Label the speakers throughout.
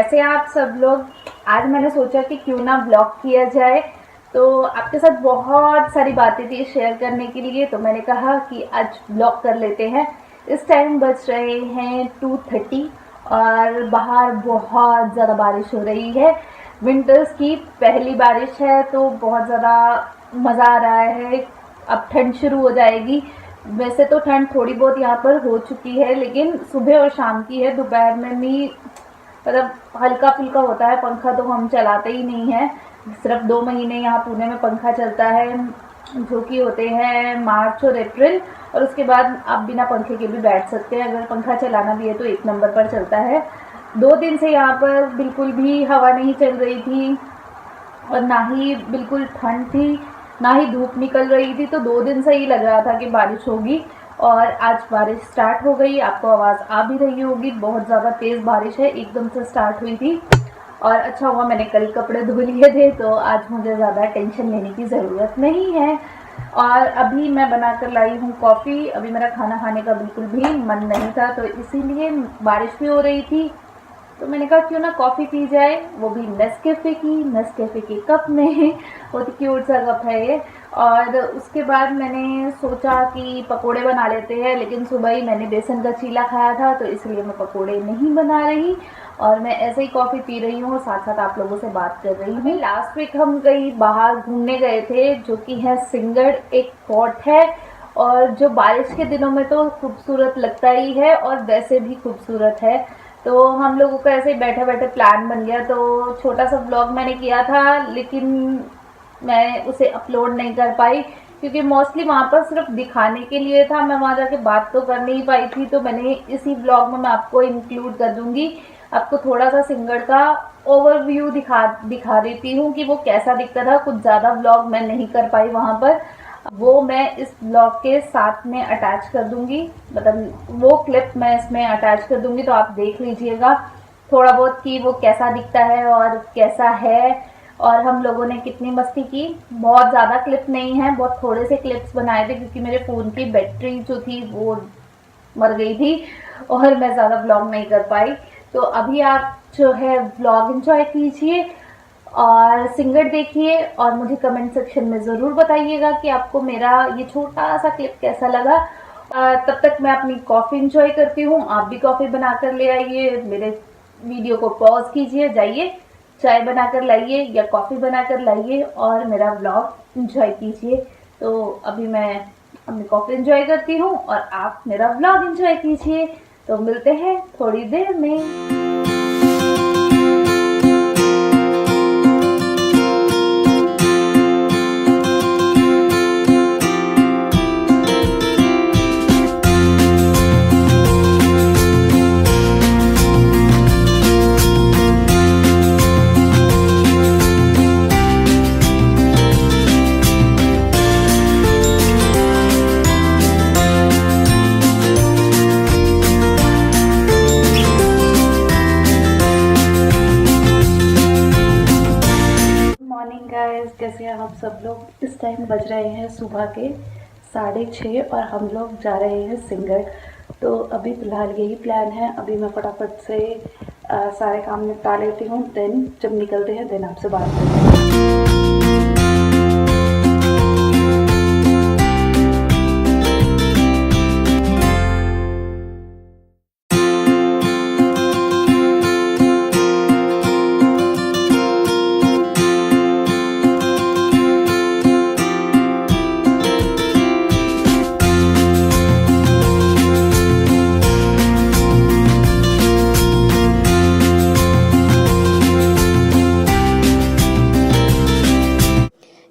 Speaker 1: कैसे आप सब लोग। आज मैंने सोचा कि क्यों ना ब्लॉग किया जाए, तो आपके साथ बहुत सारी बातें थी शेयर करने के लिए, तो मैंने कहा कि आज ब्लॉग कर लेते हैं। इस टाइम बज रहे हैं 2:30 और बाहर बहुत ज़्यादा बारिश हो रही है। विंटर्स की पहली बारिश है तो बहुत ज़्यादा मज़ा आ रहा है। अब ठंड शुरू हो जाएगी। वैसे तो ठंड थोड़ी बहुत यहाँ पर हो चुकी है, लेकिन सुबह और शाम की है। दोपहर में भी मतलब हल्का फुल्का होता है। पंखा तो हम चलाते ही नहीं है। सिर्फ 2 महीने यहाँ पुणे में पंखा चलता है, जो कि होते हैं मार्च और अप्रैल, और उसके बाद आप बिना पंखे के भी बैठ सकते हैं। अगर पंखा चलाना भी है तो 1 नंबर पर चलता है। 2 दिन से यहाँ पर बिल्कुल भी हवा नहीं चल रही थी और ना ही बिल्कुल ठंड थी, ना ही धूप निकल रही थी। तो 2 दिन से ही लग रहा था कि बारिश होगी, और आज बारिश स्टार्ट हो गई। आपको आवाज़ आ भी रही होगी, बहुत ज़्यादा तेज़ बारिश है, एकदम से स्टार्ट हुई थी। और अच्छा हुआ मैंने कल कपड़े धो लिए थे, तो आज मुझे ज़्यादा टेंशन लेने की ज़रूरत नहीं है। और अभी मैं बना कर लाई हूँ कॉफ़ी। अभी मेरा खाना खाने का बिल्कुल भी मन नहीं था, तो इसीलिए बारिश भी हो रही थी, तो मैंने कहा क्यों ना कॉफ़ी पी जाए, वो भी नेस्कैफ़े के कप में। बहुत क्यूट सा कप है ये। और उसके बाद मैंने सोचा कि पकोड़े बना लेते हैं, लेकिन सुबह ही मैंने बेसन का चीला खाया था, तो इसलिए मैं पकोड़े नहीं बना रही और मैं ऐसे ही कॉफ़ी पी रही हूँ, साथ साथ आप लोगों से बात कर रही हूँ। लास्ट वीक हम कहीं बाहर घूमने गए थे, जो कि है सिंहगढ़। एक फोर्ट है, और जो बारिश के दिनों में तो खूबसूरत लगता ही है और वैसे भी खूबसूरत है। तो हम लोगों का ऐसे ही बैठे बैठे प्लान बन गया, तो छोटा सा ब्लॉग मैंने किया था, लेकिन मैं उसे अपलोड नहीं कर पाई क्योंकि मोस्टली वहाँ पर सिर्फ दिखाने के लिए था। मैं वहाँ जाके बात तो कर नहीं पाई थी, तो मैंने इसी ब्लॉग में मैं आपको इंक्लूड कर दूंगी। आपको थोड़ा सा सिंहगढ़ का ओवरव्यू दिखा देती हूँ कि वो कैसा दिखता था। कुछ ज़्यादा ब्लॉग मैं नहीं कर पाई वहाँ पर, वो मैं इस ब्लॉग के साथ में अटैच कर दूंगी, मतलब वो क्लिप मैं इसमें अटैच कर दूंगी, तो आप देख लीजिएगा थोड़ा बहुत कि वो कैसा दिखता है और कैसा है, और हम लोगों ने कितनी मस्ती की। बहुत ज़्यादा क्लिप नहीं है, बहुत थोड़े से क्लिप्स बनाए थे क्योंकि मेरे फ़ोन की बैटरी जो थी वो मर गई थी और मैं ज़्यादा ब्लॉग नहीं कर पाई। तो अभी आप जो है ब्लॉग एंजॉय कीजिए और सिंगर देखिए, और मुझे कमेंट सेक्शन में ज़रूर बताइएगा कि आपको मेरा ये छोटा सा क्लिप कैसा लगा। तब तक मैं अपनी कॉफ़ी एंजॉय करती हूँ। आप भी कॉफ़ी बना कर ले आइए, मेरे वीडियो को पॉज कीजिए, जाइए चाय बना कर लाइए या कॉफ़ी बना कर लाइए और मेरा ब्लॉग एंजॉय कीजिए। तो अभी मैं अपनी कॉफ़ी एंजॉय करती हूँ और आप मेरा ब्लॉग एंजॉय कीजिए। तो मिलते हैं थोड़ी देर में। गाइस, कैसे हैं आप सब लोग। इस टाइम बज रहे हैं सुबह के 6:30 और हम लोग जा रहे हैं सिंहगढ़। तो अभी फ़िलहाल यही प्लान है। अभी मैं फटाफट से सारे काम निपटा लेती हूँ, देन जब निकलते हैं देन आपसे बात करते हैं।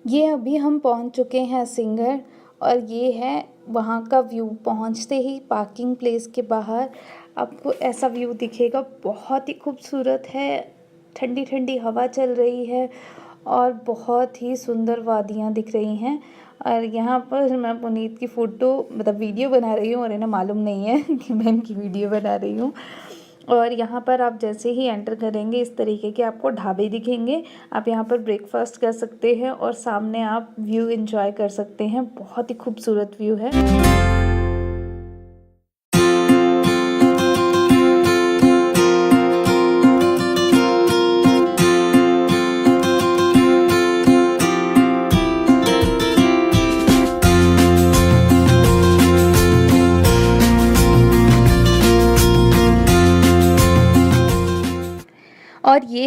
Speaker 2: ये अभी हम पहुंच चुके हैं सिंहगढ़, और ये है वहाँ का व्यू। पहुंचते ही पार्किंग प्लेस के बाहर आपको ऐसा व्यू दिखेगा, बहुत ही खूबसूरत है। ठंडी ठंडी हवा चल रही है और बहुत ही सुंदर वादियाँ दिख रही हैं। और यहाँ पर मैं पुनीत की फ़ोटो मतलब वीडियो बना रही हूँ और इन्हें मालूम नहीं है कि मैं इनकी वीडियो बना रही हूँ। और यहाँ पर आप जैसे ही एंटर करेंगे इस तरीके के आपको ढाबे दिखेंगे। आप यहाँ पर ब्रेकफास्ट कर सकते हैं और सामने आप व्यू एंजॉय कर सकते हैं। बहुत ही खूबसूरत व्यू है।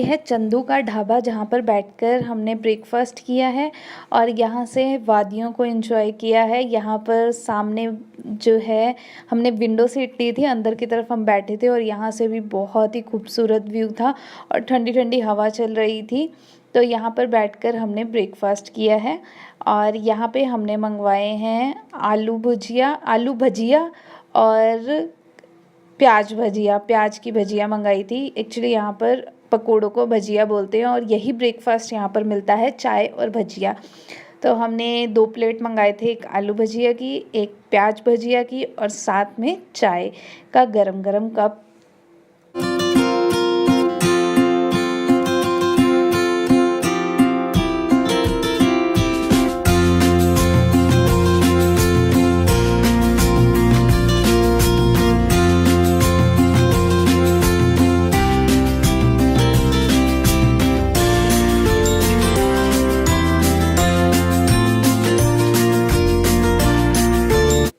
Speaker 2: ये है चंदू का ढाबा जहाँ पर बैठकर हमने ब्रेकफास्ट किया है और यहाँ से वादियों को एंजॉय किया है। यहाँ पर सामने जो है हमने विंडो सीट ली थी, अंदर की तरफ हम बैठे थे और यहाँ से भी बहुत ही खूबसूरत व्यू था और ठंडी ठंडी हवा चल रही थी। तो यहाँ पर बैठकर हमने ब्रेकफास्ट किया है और यहाँ पे हमने मंगवाए हैं आलू भजिया और प्याज की भजिया मंगाई थी। एक्चुअली यहाँ पर पकोड़ों को भजिया बोलते हैं और यही ब्रेकफास्ट यहाँ पर मिलता है, चाय और भजिया। तो हमने 2 प्लेट मंगाए थे, एक आलू भजिया की, एक प्याज भजिया की और साथ में चाय का गरम गरम कप।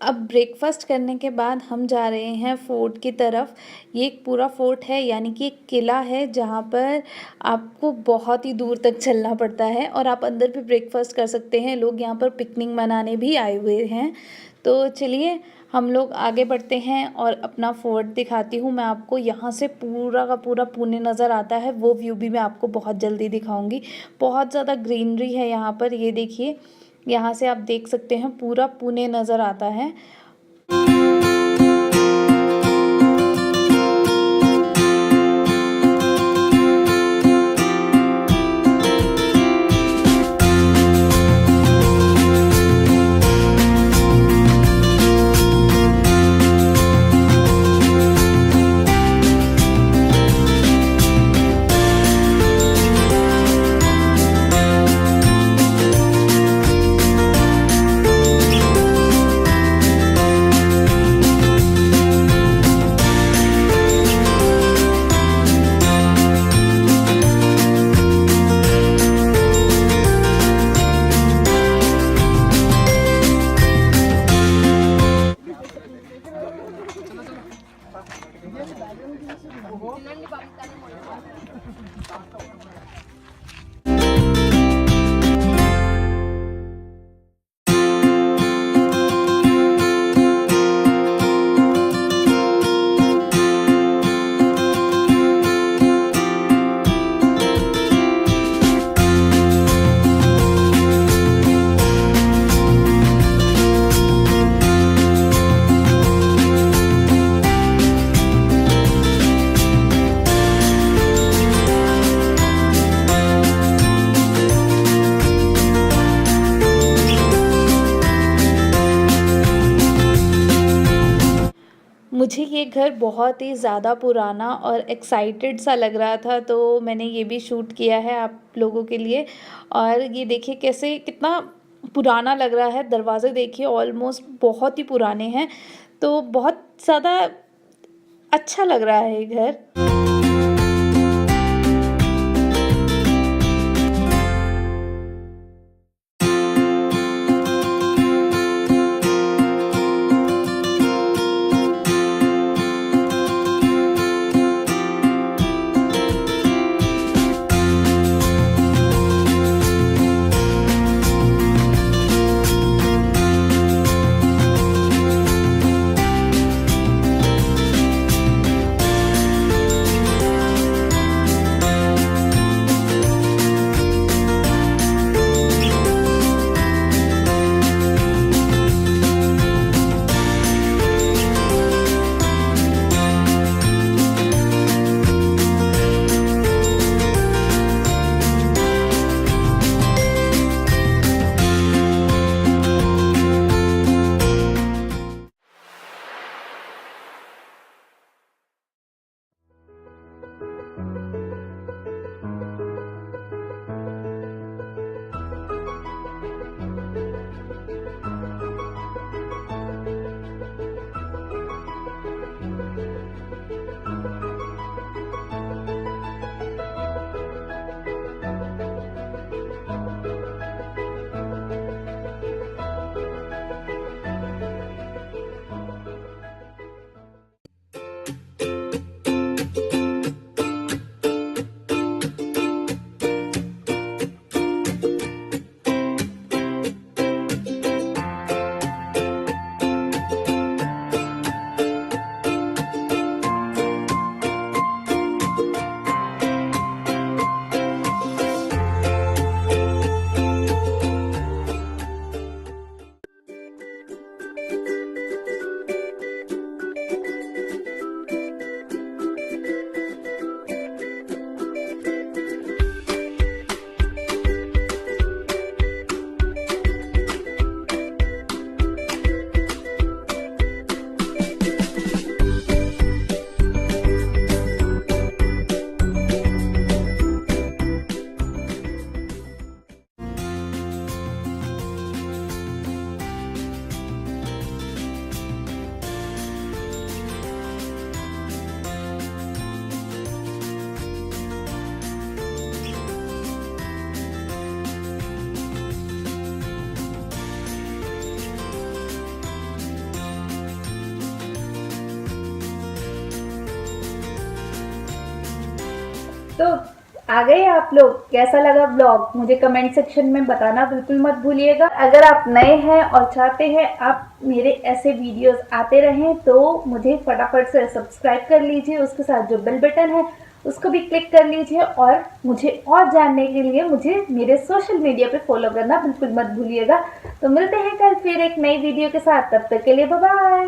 Speaker 2: अब ब्रेकफास्ट करने के बाद हम जा रहे हैं फोर्ट की तरफ। ये एक पूरा फोर्ट है, यानी कि एक किला है जहाँ पर आपको बहुत ही दूर तक चलना पड़ता है और आप अंदर भी ब्रेकफास्ट कर सकते हैं। लोग यहाँ पर पिकनिक मनाने भी आए हुए हैं। तो चलिए हम लोग आगे बढ़ते हैं और अपना फोर्ट दिखाती हूँ मैं आपको। यहाँ से पूरा का पूरा पुणे नज़र आता है, वो व्यू भी मैं आपको बहुत जल्दी दिखाऊंगी। बहुत ज़्यादा ग्रीनरी है यहाँ पर, ये देखिए यहाँ से आप देख सकते हैं पूरा पुणे नज़र आता है। मुझे ये घर बहुत ही ज़्यादा पुराना और एक्साइटेड सा लग रहा था, तो मैंने ये भी शूट किया है आप लोगों के लिए। और ये देखिए कैसे कितना पुराना लग रहा है, दरवाज़े देखिए ऑलमोस्ट बहुत ही पुराने हैं, तो बहुत ज़्यादा अच्छा लग रहा है ये घर।
Speaker 1: तो आ गए आप लोग, कैसा लगा ब्लॉग मुझे कमेंट सेक्शन में बताना बिल्कुल मत भूलिएगा। अगर आप नए हैं और चाहते हैं आप मेरे ऐसे वीडियोस आते रहें तो मुझे फटाफट से सब्सक्राइब कर लीजिए, उसके साथ जो बेल बटन है उसको भी क्लिक कर लीजिए, और मुझे और जानने के लिए मुझे मेरे सोशल मीडिया पे फॉलो करना बिल्कुल मत भूलिएगा। तो मिलते हैं कल फिर एक नई वीडियो के साथ, तब तक के लिए बाय बाय।